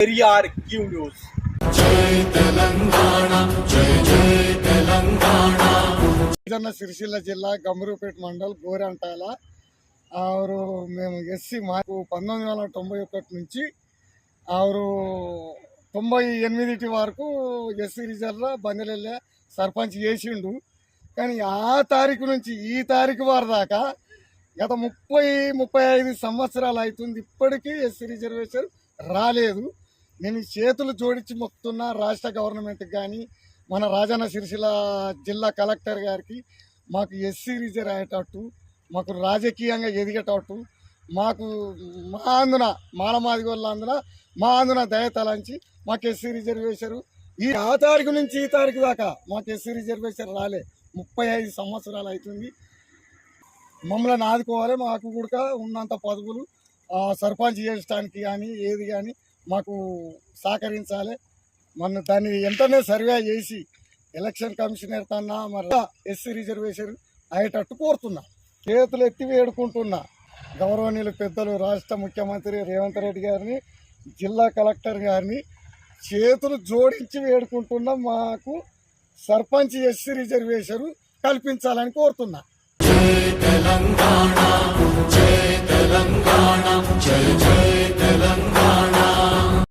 Periyar Q news. Sircilla జిల్లా గంభీరపేట మండల్ గోరంటాల మేము SC మాకు 1991 నుంచి 98 వరకు ఎస్సీ రిజర్వ్లో బందెలెల్లే సర్పంచ్ చేసిండు. కానీ ఆ తారీఖు నుంచి ఈ తారీఖు వారి దాకా గత 30-35 సంవత్సరాలు అవుతుంది, ఇప్పటికీ ఎస్సీ రిజర్వేషన్ రాలేదు. నేను చేతులు జోడించి మొక్కుతున్నా రాష్ట్ర గవర్నమెంట్కి కానీ మన రాజన్న సిరిసిల్ల జిల్లా కలెక్టర్ గారికి మాకు ఎస్సీ రిజర్వ్ అయ్యేటట్టు, మాకు రాజకీయంగా ఎదిగేటట్టు, మాకు మాలమాదిగోళ్ళందున మా అందున దయతలంచి మాకు ఎస్సీ రిజర్వేషన్ ఆ తారీఖు నుంచి ఈ తారీఖు దాకా మాకు ఎస్సీ రిజర్వేషన్ రాలే. 35 సంవత్సరాలు అవుతుంది. మమ్మల్ని ఆదుకోవాలి, మాకు కూడా ఉన్నంత పదవులు సర్పంచ్ చేయడానికి కానీ ఏది కానీ మాకు సహకరించాలి. మన దాన్ని వెంటనే సర్వే చేసి ఎలక్షన్ కమిషనర్ తన్నా మరి ఎస్సీ రిజర్వేషన్ అయ్యేటట్టు కోరుతున్నా. చేతులు ఎత్తి వేడుకుంటున్నా గౌరవనీయులు పెద్దలు రాష్ట్ర ముఖ్యమంత్రి రేవంత్ రెడ్డి గారిని, జిల్లా కలెక్టర్ గారిని చేతులు జోడించి వేడుకుంటున్నా. మాకు సర్పంచ్ ఎస్సీ రిజర్వేషన్ కల్పించాలని కోరుతున్నా. జై తెలంగాణ, జై తెలంగాణ, జై జై తెలంగాణ.